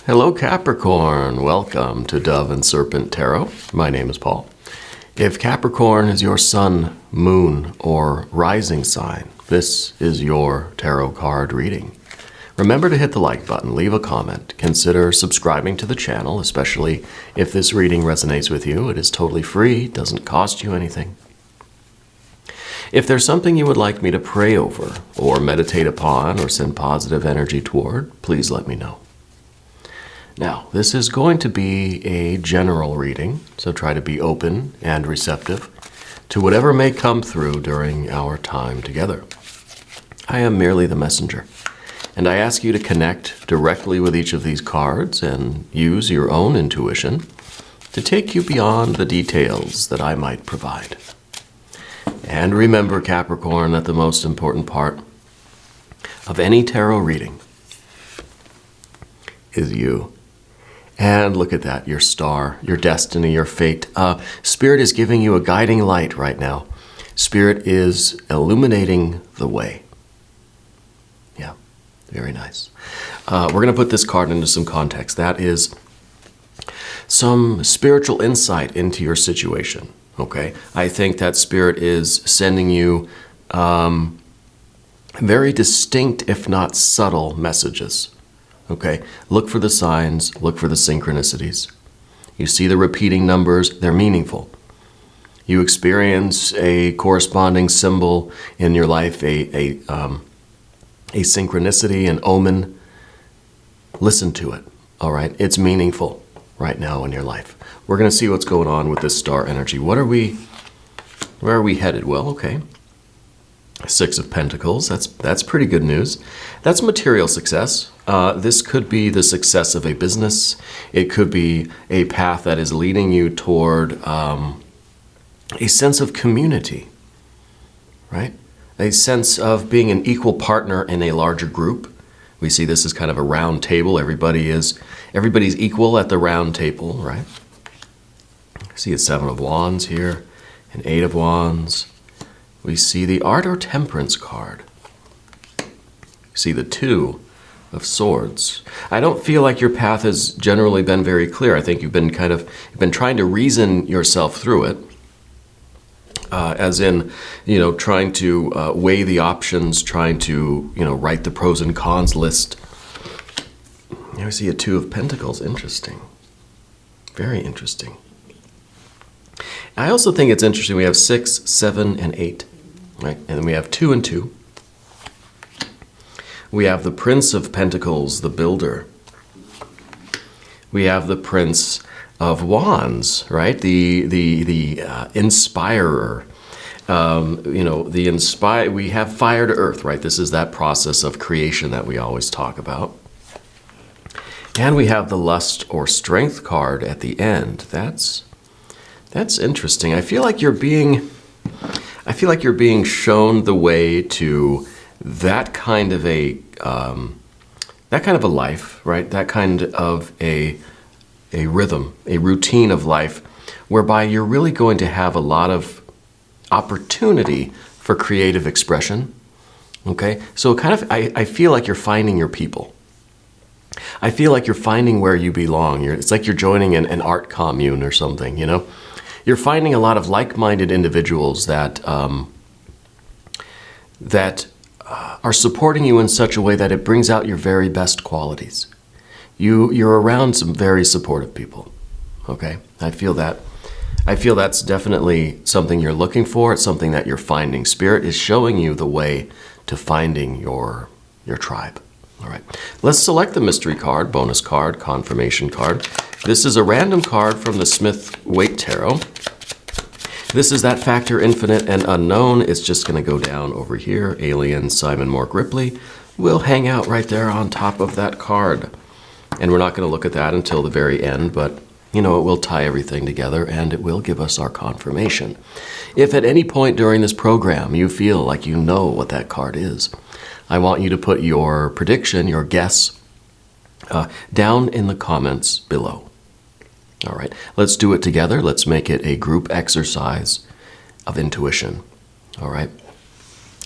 Hello Capricorn, welcome to Dove and Serpent Tarot. My name is Paul. If Capricorn is your sun, moon, or rising sign, this is your tarot card reading. Remember to hit the like button, leave a comment, consider subscribing to the channel, especially if this reading resonates with you. It is totally free, doesn't cost you anything. If there's something you would like me to pray over, or meditate upon, or send positive energy toward, please let me know. Now, this is going to be a general reading, so try to be open and receptive to whatever may come through during our time together. I am merely the messenger, and I ask you to connect directly with each of these cards and use your own intuition to take you beyond the details that I might provide. And remember, Capricorn, that the most important part of any tarot reading is you. And look at that, your star, your destiny, your fate. Spirit is giving you a guiding light right now. Spirit is illuminating the way. Yeah, very nice. We're going to put this card into some context. That is some spiritual insight into your situation, okay? I think that Spirit is sending you very distinct, if not subtle, messages. Okay, look for the signs, look for the synchronicities. You see the repeating numbers, they're meaningful. You experience a corresponding symbol in your life, a synchronicity, an omen. Listen to it, all right? It's meaningful right now in your life. We're going to see what's going on with this star energy. Where are we headed? Well, okay. Six of Pentacles, that's pretty good news. That's material success. This could be the success of a business. It could be a path that is leading you toward a sense of community, right? A sense of being an equal partner in a larger group. We see this as kind of a round table. Everybody's equal at the round table, right? I see a Seven of Wands here, an Eight of Wands. We see the Art or Temperance card. We see the Two of Swords. I don't feel like your path has generally been very clear. I think you've been trying to reason yourself through it, as in, trying to weigh the options, trying to, write the pros and cons list. Here we see a Two of Pentacles. Interesting. Very interesting. I also think it's interesting. We have 6, 7, and 8. Right? And then we have 2 and 2. We have the Prince of Pentacles, the builder. We have the Prince of Wands, right? The inspirer. We have fire to earth, right? This is that process of creation that we always talk about. And we have the Lust or Strength card at the end. That's interesting. I feel like you're being shown the way to that kind of a life, right? That kind of a rhythm, a routine of life, whereby you're really going to have a lot of opportunity for creative expression. Okay, so I feel like you're finding your people. I feel like you're finding where you belong. It's like you're joining an art commune or something, You're finding a lot of like-minded individuals that are supporting you in such a way that it brings out your very best qualities. You're around some very supportive people. Okay, I feel that's definitely something you're looking for. It's something that you're finding. Spirit is showing you the way to finding your tribe. All right, let's select the mystery card, bonus card, confirmation card. This is a random card from the Smith-Waite Tarot. This is that factor, infinite and unknown. It's just going to go down over here. Alien Simon Mork Ripley will hang out right there on top of that card. And we're not going to look at that until the very end, but it will tie everything together and it will give us our confirmation. If at any point during this program you feel like you know what that card is, I want you to put your prediction, your guess, down in the comments below. All right, let's do it together. Let's make it a group exercise of intuition. All right,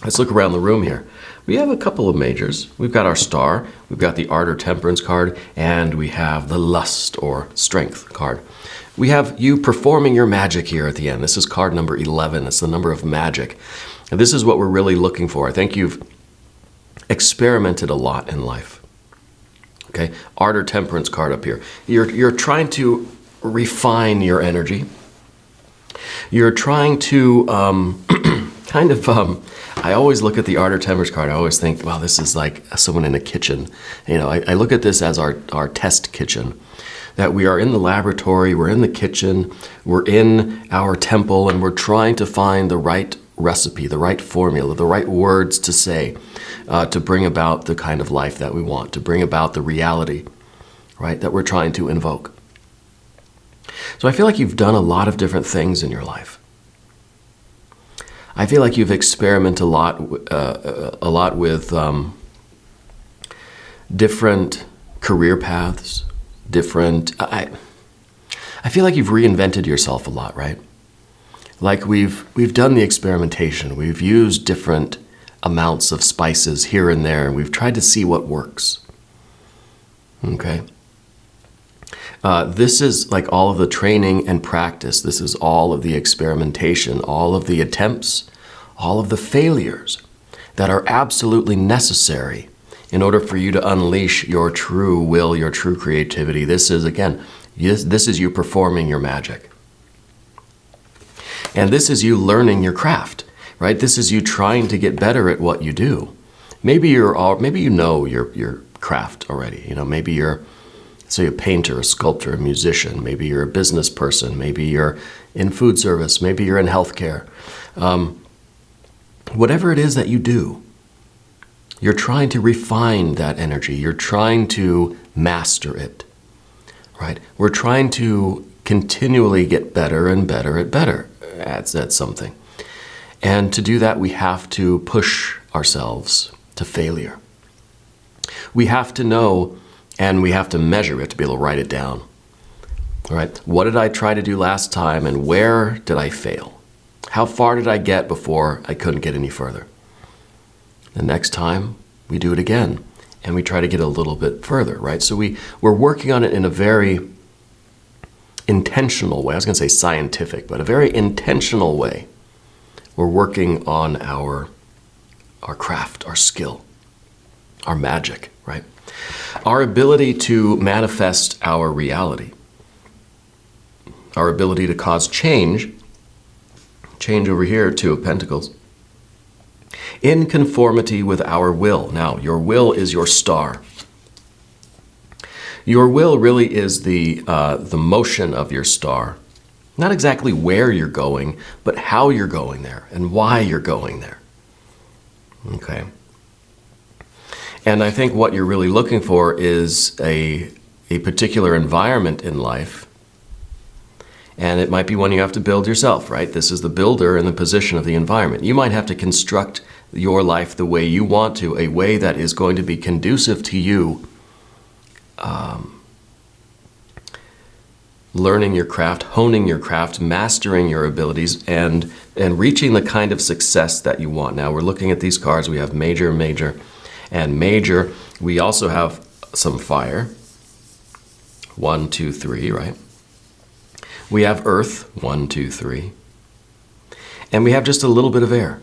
let's look around the room here. We have a couple of majors. We've got our star, we've got the art or temperance card, and we have the lust or strength card. We have you performing your magic here at the end. This is card number 11. It's the number of magic. And this is what we're really looking for. I think you've experimented a lot in life. Okay, art or temperance card up here. You're trying to refine your energy. You're trying to I always look at the art or temperance card. I always think, well, this is like someone in a kitchen. You know, I look at this as our test kitchen. That we are in the laboratory, we're in the kitchen, we're in our temple, and we're trying to find the right recipe, the right formula, the right words to say to bring about the kind of life that we want, to bring about the reality, right, that we're trying to invoke. So I feel like you've done a lot of different things in your life. I feel like you've experimented a lot with different career paths, I feel like you've reinvented yourself a lot, right? Like we've done the experimentation. We've used different amounts of spices here and there, and we've tried to see what works. Okay? This is like all of the training and practice. This is all of the experimentation, all of the attempts, all of the failures that are absolutely necessary in order for you to unleash your true will, your true creativity. This is, again, this is you performing your magic. And this is you learning your craft, right? This is you trying to get better at what you do. Maybe you know your craft already. You know, maybe you're a painter, a sculptor, a musician. Maybe you're a business person. Maybe you're in food service. Maybe you're in healthcare. Whatever it is that you do, you're trying to refine that energy. You're trying to master it, right? We're trying to continually get better and better at something. And to do that, we have to push ourselves to failure. We have to know and we have to measure it to be able to write it down. All right, what did I try to do last time and where did I fail? How far did I get before I couldn't get any further? The next time we do it again and we try to get a little bit further, right? So we're working on it in a very intentional way. I was going to say scientific, but a very intentional way. We're working on our craft, our skill, our magic, right? Our ability to manifest our reality. Our ability to cause change over here, Two of Pentacles, in conformity with our will. Now, your will is your star. Your will really is the motion of your star. Not exactly where you're going, but how you're going there and why you're going there. Okay. And I think what you're really looking for is a particular environment in life. And it might be one you have to build yourself, right? This is the builder in the position of the environment. You might have to construct your life the way you want to, a way that is going to be conducive to you learning your craft, honing your craft, mastering your abilities, and reaching the kind of success that you want. Now, we're looking at these cards. We have major, major, and major. We also have some fire. 1, 2, 3, right? We have earth, 1, 2, 3. And we have just a little bit of air,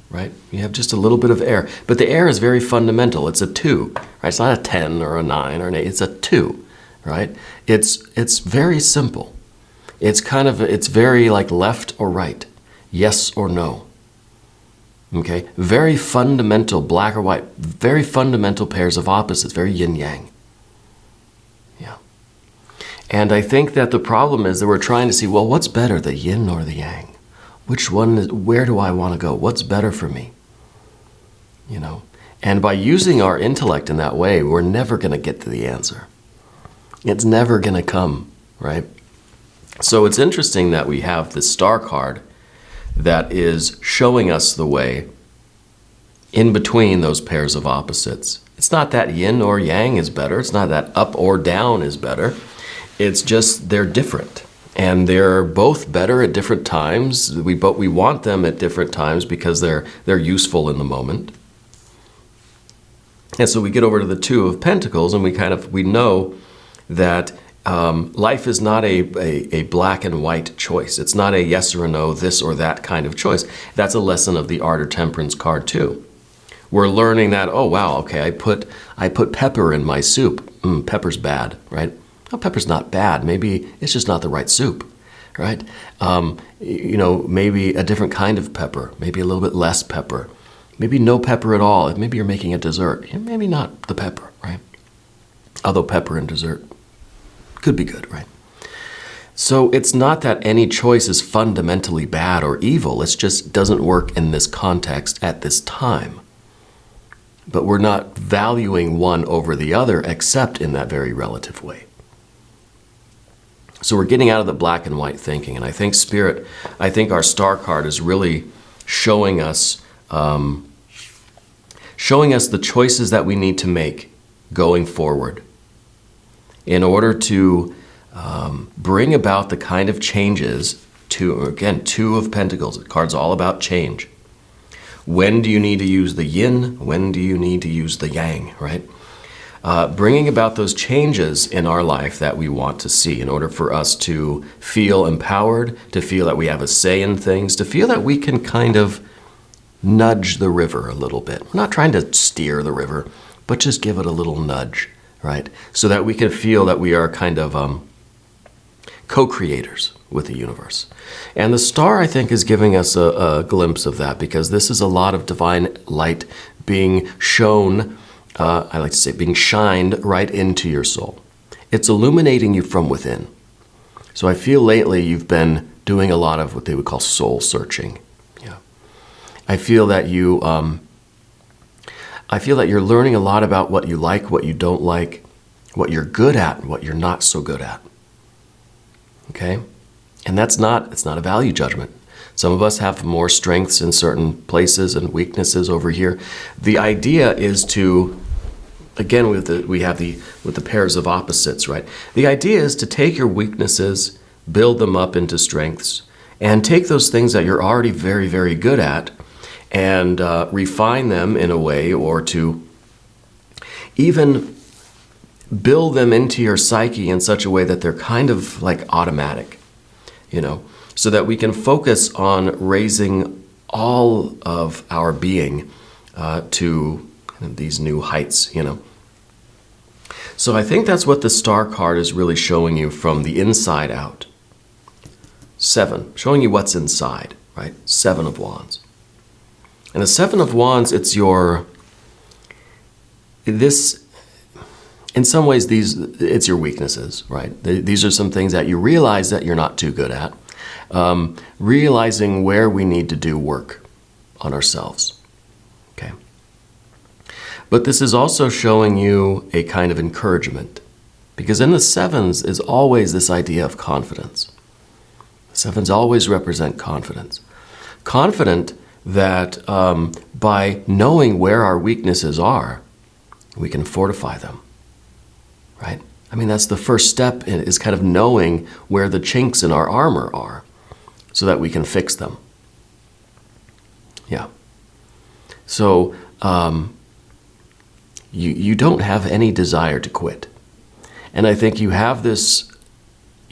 right? We have just a little bit of air. But the air is very fundamental. It's a 2, right? It's not a 10 or a 9 or an 8. It's a 2, right? It's very simple. It's very like left or right, yes or no. Okay? Very fundamental, black or white, very fundamental pairs of opposites, very yin-yang. Yeah. And I think that the problem is that we're trying to see, well, what's better, the yin or the yang? Which one where do I want to go? What's better for me? You know? And by using our intellect in that way, we're never going to get to the answer. It's never going to come, right? So it's interesting that we have this star card that is showing us the way in between those pairs of opposites. It's not that yin or yang is better. It's not that up or down is better. It's just they're different. And they're both better at different times. We want them at different times because they're useful in the moment. And so we get over to the Two of Pentacles, and we know that life is not a black and white choice. It's not a yes or a no, this or that kind of choice. That's a lesson of the Art or Temperance card too. We're learning that, oh wow, okay, I put pepper in my soup. Pepper's bad, right? No, pepper's not bad. Maybe it's just not the right soup, right? Maybe a different kind of pepper, maybe a little bit less pepper. Maybe no pepper at all. Maybe you're making a dessert. Maybe not the pepper, right? Although pepper and dessert could be good, right? So it's not that any choice is fundamentally bad or evil. It just doesn't work in this context at this time. But we're not valuing one over the other except in that very relative way. So we're getting out of the black and white thinking. And I think Spirit, our star card is really showing us the choices that we need to make going forward in order to bring about the kind of changes again, Two of Pentacles. The card's all about change. When do you need to use the yin? When do you need to use the yang, right? Bringing about those changes in our life that we want to see in order for us to feel empowered, to feel that we have a say in things, to feel that we can kind of nudge the river a little bit. We're not trying to steer the river, but just give it a little nudge, right? So that we can feel that we are kind of co-creators with the universe. And the star, I think, is giving us a glimpse of that, because this is a lot of divine light being shown, I like to say, being shined right into your soul. It's illuminating you from within. So I feel lately you've been doing a lot of what they would call soul searching. I feel that you're learning a lot about what you like, what you don't like, what you're good at, and what you're not so good at. Okay? And it's not a value judgment. Some of us have more strengths in certain places and weaknesses over here. The idea is to, again, with the pairs of opposites, right? The idea is to take your weaknesses, build them up into strengths, and take those things that you're already very, very good at and refine them in a way, or to even build them into your psyche in such a way that they're kind of like automatic, so that we can focus on raising all of our being to these new heights, So I think that's what the star card is really showing you from the inside out. 7, showing you what's inside, right? 7 of Wands. And the 7 of Wands, in some ways, it's your weaknesses, right? These are some things that you realize that you're not too good at. Realizing where we need to do work on ourselves, okay? But this is also showing you a kind of encouragement, because in the 7s is always this idea of confidence. The 7s always represent confidence. Confident that by knowing where our weaknesses are, we can fortify them, right? I mean, that's the first step, is kind of knowing where the chinks in our armor are so that we can fix them. Yeah. So you don't have any desire to quit. And I think you have this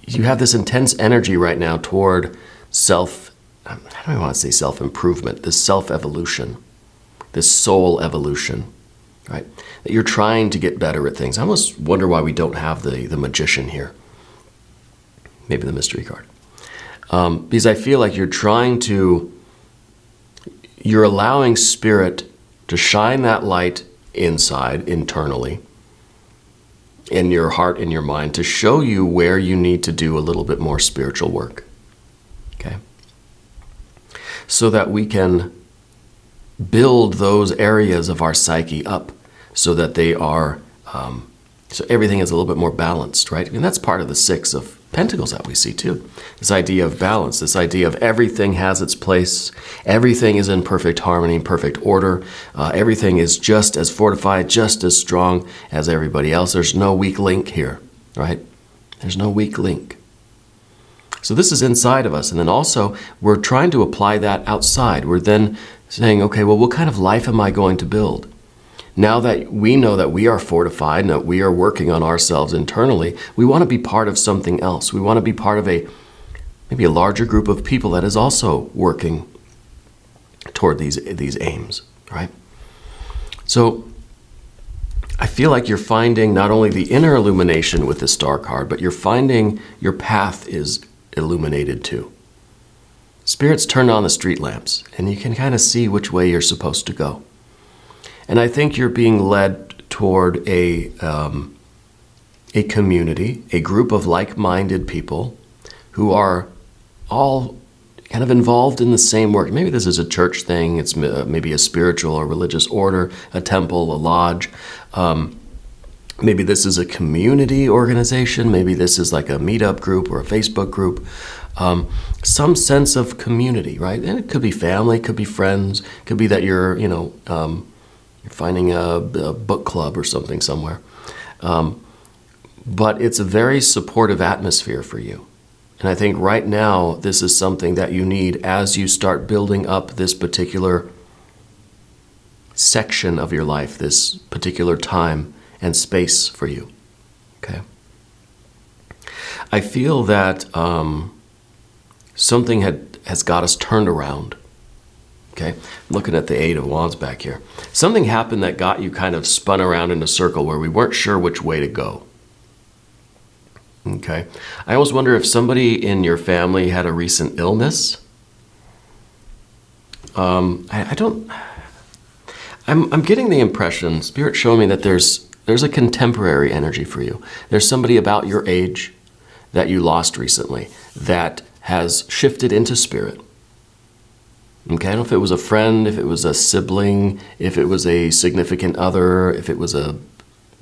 intense energy right now toward I don't even want to say self-improvement, this self-evolution, this soul evolution, right? That you're trying to get better at things. I almost wonder why we don't have the magician here. Maybe the mystery card. Because I feel like you're allowing Spirit to shine that light inside, internally, in your heart, in your mind, to show you where you need to do a little bit more spiritual work. Okay? So that we can build those areas of our psyche up so that they are, so everything is a little bit more balanced, right? I mean, that's part of the 6 of Pentacles that we see too. This idea of balance, this idea of everything has its place, everything is in perfect harmony, perfect order, everything is just as fortified, just as strong as everybody else. There's no weak link here, right? There's no weak link. So this is inside of us. And then also, we're trying to apply that outside. We're then saying, okay, well, what kind of life am I going to build? Now that we know that we are fortified and that we are working on ourselves internally, we want to be part of something else. We want to be part of maybe a larger group of people that is also working toward these aims, right? So I feel like you're finding not only the inner illumination with the star card, but you're finding your path is illuminated too. Spirits turn on the street lamps, and you can kind of see which way you're supposed to go. And I think you're being led toward a community, a group of like-minded people who are all kind of involved in the same work. Maybe this is a church thing. It's maybe a spiritual or religious order, a temple, a lodge. Maybe this is a community organization. Maybe this is like a meetup group or a Facebook group. Some sense of community, right? And it could be family, it could be friends, it could be that you're finding a book club or something somewhere. But it's a very supportive atmosphere for you. And I think right now, this is something that you need as you start building up this particular section of your life, this particular time and space for you. Okay? I feel that something has got us turned around. Okay? I'm looking at the Eight of Wands back here. Something happened that got you kind of spun around in a circle where we weren't sure which way to go. Okay? I always wonder if somebody in your family had a recent illness. I'm getting the impression, Spirit showing me that there's a contemporary energy for you. There's somebody about your age that you lost recently that has shifted into spirit. Okay, I don't know if it was a friend, if it was a sibling, if it was a significant other, if it was a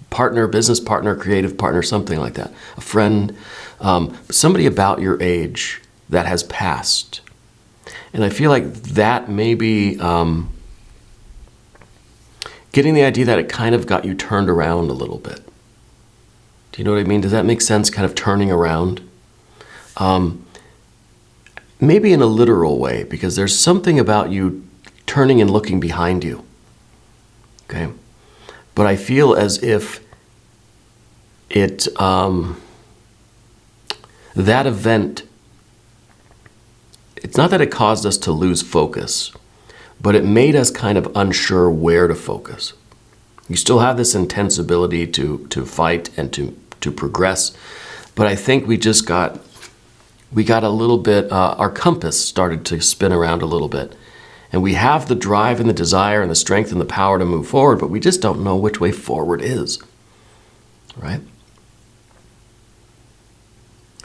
partner, business partner, creative partner, something like that. A friend, somebody about your age that has passed. And I feel like that may be getting the idea that it kind of got you turned around a little bit. Do you know what I mean? Does that make sense, kind of turning around? Maybe in a literal way, because there's something about you turning and looking behind you. Okay? But I feel as if that event, it's not that it caused us to lose focus, but it made us kind of unsure where to focus. You still have this intense ability to fight and to progress, but I think we got a little bit, our compass started to spin around a little bit. And we have the drive and the desire and the strength and the power to move forward, but we just don't know which way forward is, right?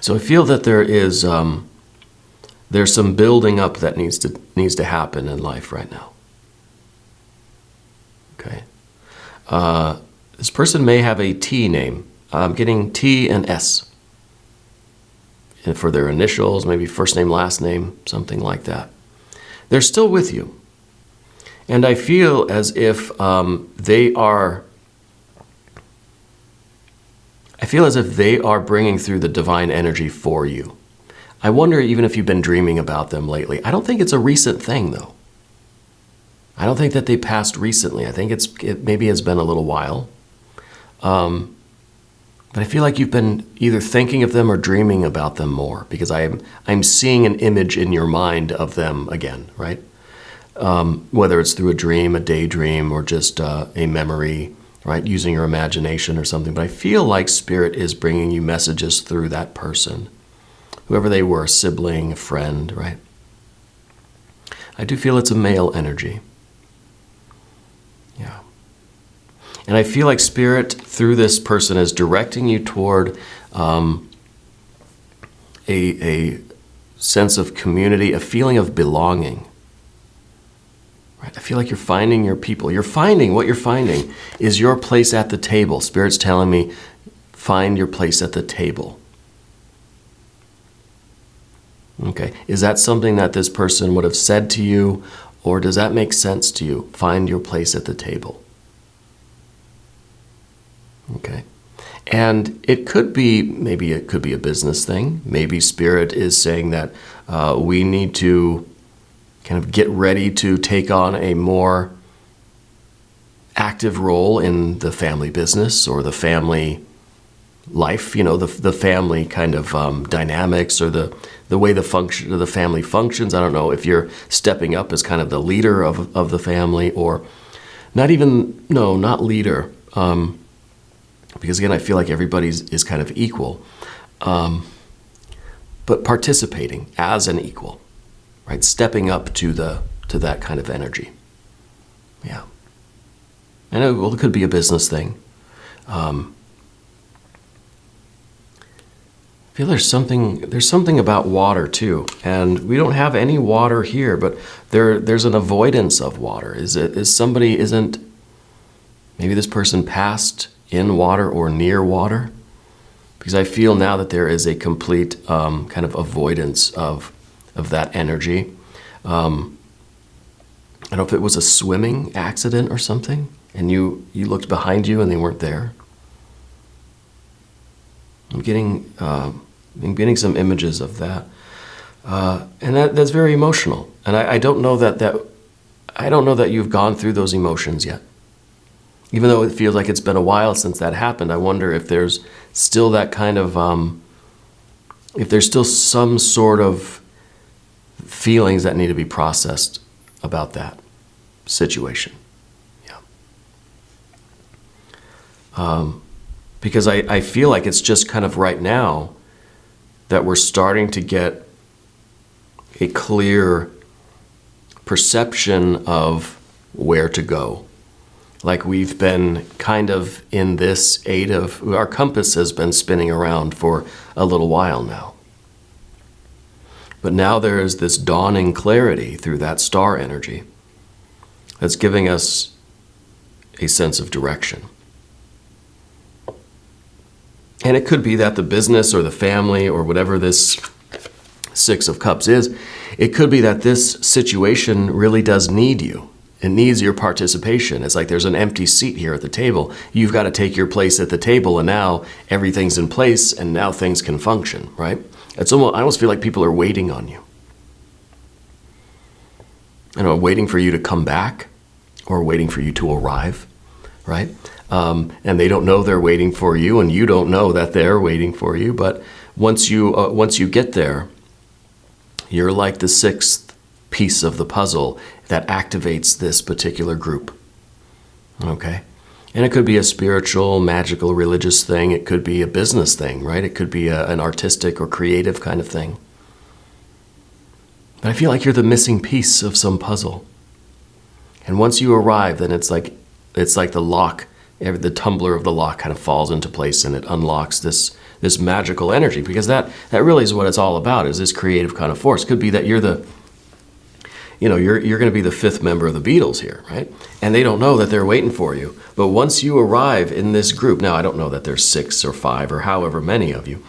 So I feel that there's some building up that needs to happen in life right now. Okay. This person may have a T name. I'm getting T and S. And for their initials, maybe first name, last name, something like that. They're still with you. And I feel as if they are bringing through the divine energy for you. I wonder even if you've been dreaming about them lately. I don't think it's a recent thing, though. I don't think that they passed recently. I think it maybe has been a little while. But I feel like you've been either thinking of them or dreaming about them more, because I'm seeing an image in your mind of them again, right? Whether it's through a dream, a daydream, or just a memory, right? Using your imagination or something. But I feel like Spirit is bringing you messages through that person, whoever they were, a sibling, a friend, right? I do feel it's a male energy. Yeah. And I feel like Spirit, through this person, is directing you toward a sense of community, a feeling of belonging. Right? I feel like you're finding your people. What you're finding is your place at the table. Spirit's telling me, find your place at the table. Okay. Is that something that this person would have said to you, or does that make sense to you? Find your place at the table. Okay. And maybe it could be a business thing. Maybe Spirit is saying that we need to kind of get ready to take on a more active role in the family business or the family life, the family kind of dynamics, or the way the family functions. I don't know if you're stepping up as kind of the leader of the family, or not leader, because again, I feel like everybody is kind of equal, but participating as an equal, right? Stepping up to that kind of energy. Yeah. And it could be a business thing. I feel there's something about water too, and we don't have any water here, but there's an avoidance of water. Maybe this person passed in water or near water, because I feel now that there is a complete kind of avoidance of that energy. I don't know if it was a swimming accident or something, and you looked behind you and they weren't there. I'm getting some images of that, and that's very emotional. And I don't know that you've gone through those emotions yet. Even though it feels like it's been a while since that happened, I wonder if there's still that kind of, if there's still some sort of feelings that need to be processed about that situation. Yeah. Because I feel like it's just kind of right now that we're starting to get a clear perception of where to go. Like we've been kind of in this our compass has been spinning around for a little while now. But now there is this dawning clarity through that star energy that's giving us a sense of direction. And it could be that the business or the family or whatever this Six of Cups is, it could be that this situation really does need you. It needs your participation. It's like there's an empty seat here at the table. You've got to take your place at the table, and now everything's in place, and now things can function, right? I almost feel like people are waiting on you. Waiting for you to come back, or waiting for you to arrive, right? And they don't know they're waiting for you, and you don't know that they're waiting for you. But once you get there, you're like the sixth piece of the puzzle that activates this particular group. Okay? And it could be a spiritual, magical, religious thing. It could be a business thing, right? It could be an artistic or creative kind of thing. But I feel like you're the missing piece of some puzzle. And once you arrive, then it's like the lock, the tumbler of the lock kind of falls into place, and it unlocks this magical energy, because that really is what it's all about, is this creative kind of force. Could be that you're you're going to be the fifth member of the Beatles here, right? And they don't know that they're waiting for you. But once you arrive in this group, now I don't know that there's 6 or 5 or however many of you,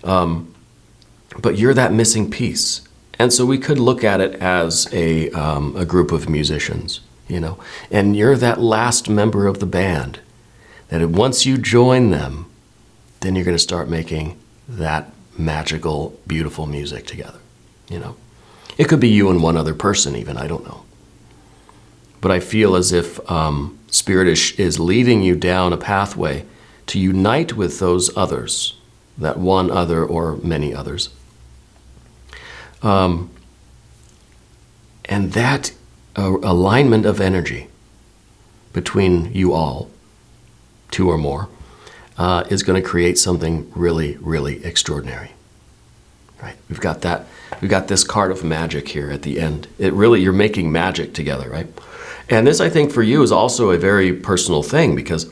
but you're that missing piece. And so we could look at it as a group of musicians, and you're that last member of the band, that once you join them, then you're going to start making that magical, beautiful music together, It could be you and one other person even, I don't know. But I feel as if Spirit is leading you down a pathway to unite with those others, that one other or many others. And that alignment of energy between you all, 2 or more, is going to create something really, really extraordinary. Right? We've got this card of magic here at the end. You're making magic together, right? And this, I think, for you is also a very personal thing, because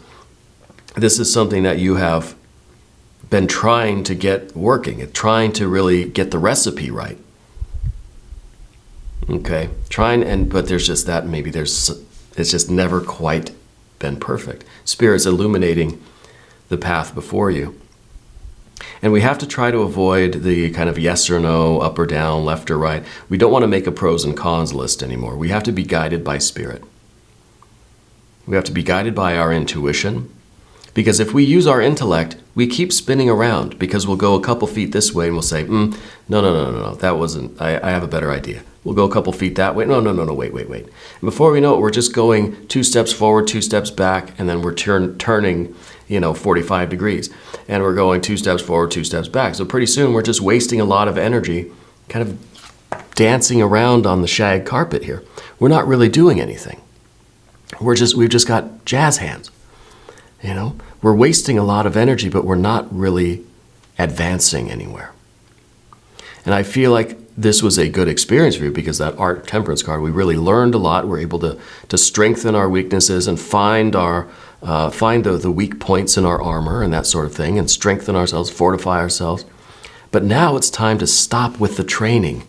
this is something that you have been trying to get working, trying to really get the recipe right. Okay, but there's just that, it's just never quite been perfect. Spirit's illuminating the path before you. And we have to try to avoid the kind of yes or no, up or down, left or right. We don't want to make a pros and cons list anymore. We have to be guided by Spirit. We have to be guided by our intuition. Because if we use our intellect, we keep spinning around, because we'll go a couple feet this way and we'll say, no, that wasn't, I have a better idea. We'll go a couple feet that way. No, wait. And before we know it, we're just going 2 steps forward, 2 steps back, and then we're turning, 45 degrees. And we're going 2 steps forward, 2 steps back. So pretty soon we're just wasting a lot of energy kind of dancing around on the shag carpet here. We're not really doing anything. We've just got jazz hands. We're wasting a lot of energy, but we're not really advancing anywhere. And I feel like this was a good experience for you because that Art Temperance card, we really learned a lot. We're able to strengthen our weaknesses and find the weak points in our armor and that sort of thing, and strengthen ourselves, fortify ourselves. But now it's time to stop with the training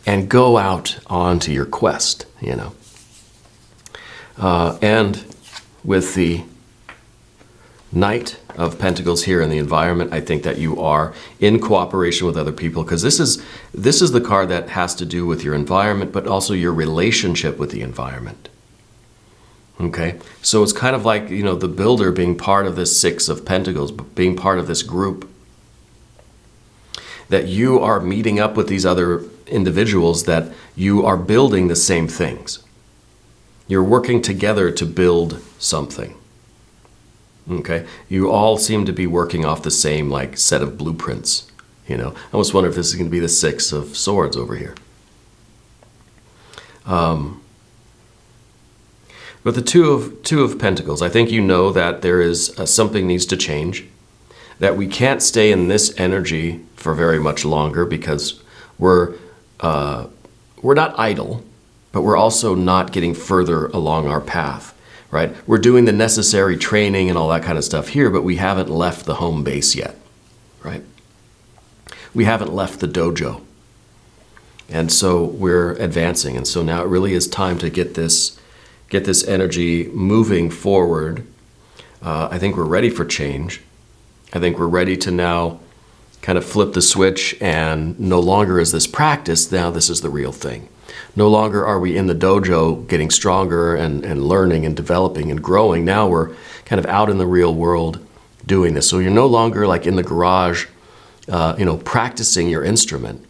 and go out onto your quest, and with the Knight of Pentacles here in the environment, I think that you are in cooperation with other people, because this is the card that has to do with your environment, but also your relationship with the environment. Okay, so it's kind of like, the builder being part of this 6 of Pentacles, being part of this group, that you are meeting up with these other individuals, that you are building the same things. You're working together to build something. Okay, you all seem to be working off the same set of blueprints. I almost wonder if this is going to be the 6 of Swords over here. But the two of Pentacles, I think that there is something needs to change, that we can't stay in this energy for very much longer, because we're not idle, but we're also not getting further along our path. Right? We're doing the necessary training and all that kind of stuff here, but we haven't left the home base yet, right? We haven't left the dojo. And so we're advancing. And so now it really is time to get this energy moving forward. I think we're ready for change. I think we're ready to now kind of flip the switch, and no longer is this practice, now this is the real thing. No longer are we in the dojo getting stronger and learning and developing and growing. Now we're kind of out in the real world doing this. So you're no longer in the garage, practicing your instrument.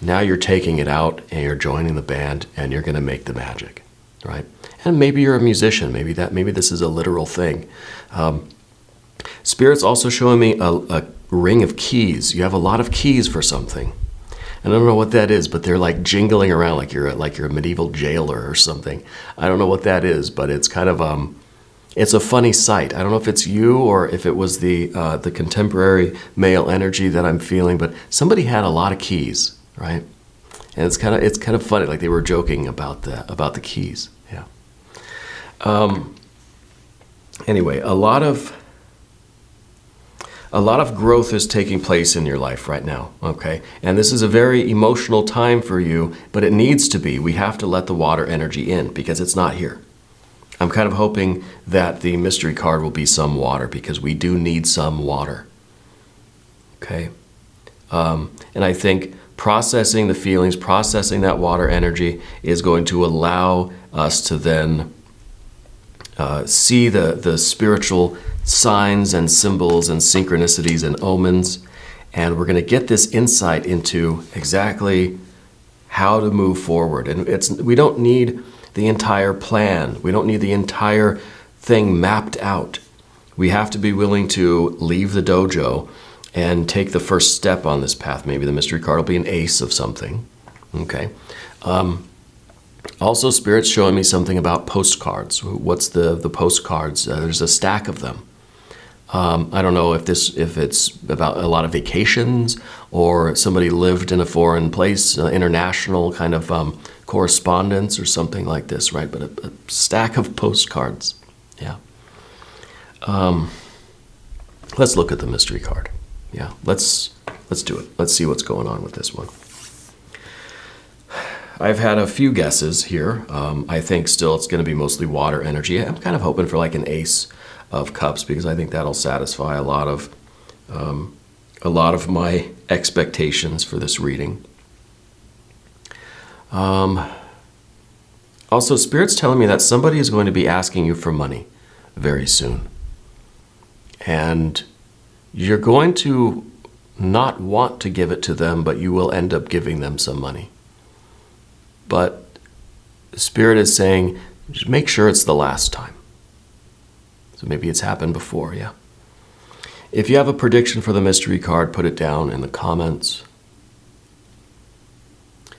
Now you're taking it out and you're joining the band and you're going to make the magic, right? And maybe you're a musician. Maybe this is a literal thing. Spirit's also showing me a ring of keys. You have a lot of keys for something. I don't know what that is, but they're jingling around like you're a medieval jailer or something. I don't know what that is, but it's kind of it's a funny sight. I don't know if it's you or if it was the contemporary male energy that I'm feeling, but somebody had a lot of keys, right? And it's kind of funny, like they were joking about the keys. Yeah. Anyway, a lot of growth is taking place in your life right now, okay? And this is a very emotional time for you, but it needs to be. We have to let the water energy in because it's not here. I'm kind of hoping that the mystery card will be some water, because we do need some water, okay? And I think processing the feelings, processing that water energy is going to allow us to then see the spiritual signs and symbols and synchronicities and omens, and we're going to get this insight into exactly how to move forward. And we don't need the entire plan. We don't need the entire thing mapped out. We have to be willing to leave the dojo and take the first step on this path. Maybe the mystery card will be an ace of something. Okay. Also, Spirit's showing me something about postcards. What's the postcards? There's a stack of them. I don't know if it's about a lot of vacations or somebody lived in a foreign place, international kind of correspondence or something like this, right? But a stack of postcards. Yeah. Let's look at the mystery card. Yeah, let's do it. Let's see what's going on with this one. I've had a few guesses here. I think still it's going to be mostly water energy. I'm kind of hoping for an ace of cups, because I think that'll satisfy a lot of my expectations for this reading. Also, Spirit's telling me that somebody is going to be asking you for money very soon. And you're going to not want to give it to them, but you will end up giving them some money. but Spirit is saying, just make sure it's the last time. So maybe it's happened before, yeah. If you have a prediction for the mystery card, put it down in the comments.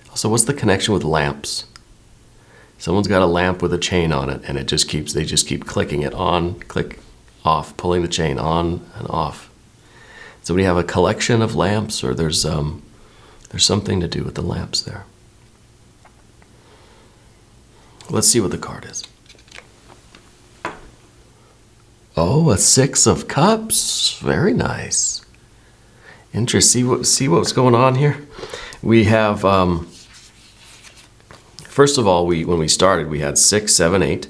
Also, what's the connection with lamps? Someone's got a lamp with a chain on it, and they just keep clicking it on, click, off, pulling the chain on and off. So we have a collection of lamps, or there's something to do with the lamps there. Let's see what the card is. Oh, a 6 of Cups. Very nice. Interesting. See what's going on here? We have, first of all, when we started, we had 6, 7, 8.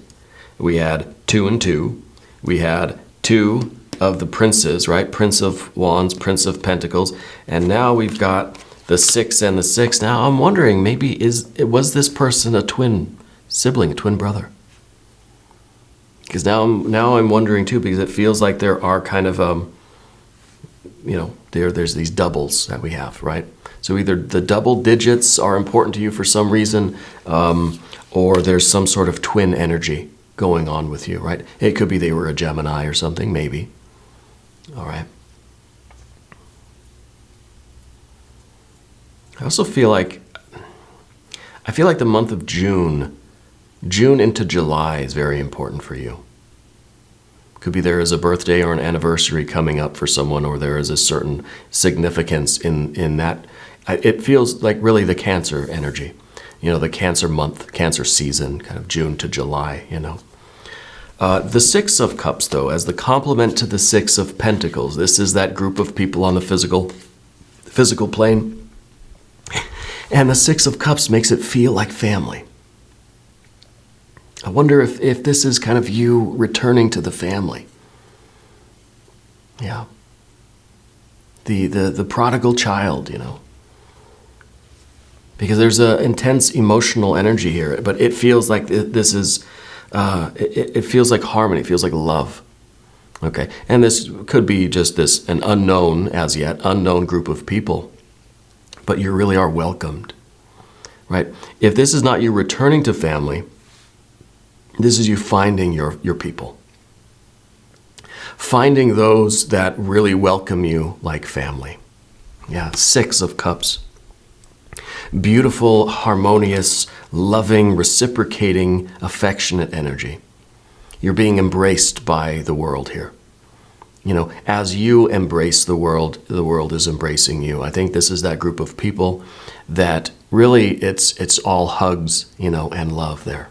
We had 2 and 2. We had 2 of the princes, right? Prince of Wands, Prince of Pentacles. And now we've got the 6 and the 6. Now I'm wondering, maybe was this person a twin sibling, a twin brother? Because now I'm wondering too, because it feels like there are kind of, there's these doubles that we have, right? So either the double digits are important to you for some reason, or there's some sort of twin energy going on with you, right? It could be they were a Gemini or something, maybe. All right. I also feel like the month of June into July is very important for you. Could be there is a birthday or an anniversary coming up for someone, or there is a certain significance in that. It feels like really the Cancer energy, the Cancer month, Cancer season, kind of June to July, The 6 of Cups, though, as the complement to the 6 of Pentacles, this is that group of people on the physical plane. And the 6 of Cups makes it feel like family. I wonder if this is kind of you returning to the family. Yeah. The prodigal child, Because there's an intense emotional energy here, but it feels like this is, it feels like harmony, it feels like love. Okay, and this could be just an unknown, as yet, unknown group of people, but you really are welcomed, right? If this is not you returning to family, this is you finding your people. Finding those that really welcome you like family. Yeah, 6 of Cups. Beautiful, harmonious, loving, reciprocating, affectionate energy. You're being embraced by the world here. As you embrace the world is embracing you. I think this is that group of people that really it's all hugs, and love there.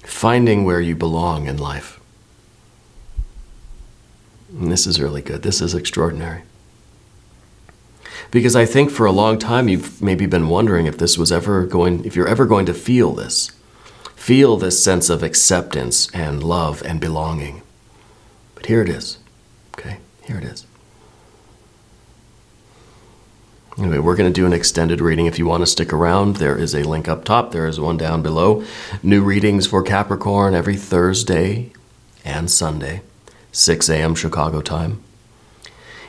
Finding where you belong in life. And this is really good. This is extraordinary. Because I think for a long time you've maybe been wondering if you're ever going to feel this sense of acceptance and love and belonging. But here it is. Okay, here it is. Anyway, we're going to do an extended reading. If you want to stick around, there is a link up top. There is one down below. New readings for Capricorn every Thursday and Sunday, 6 a.m. Chicago time.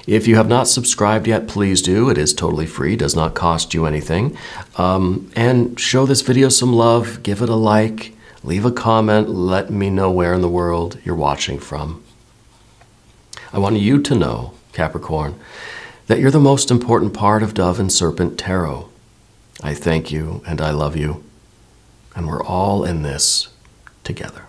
If you have not subscribed yet, please do. It is totally free, does not cost you anything. And show this video some love, give it a like, leave a comment, let me know where in the world you're watching from. I want you to know, Capricorn, that you're the most important part of Dove and Serpent Tarot. I thank you and I love you, and we're all in this together.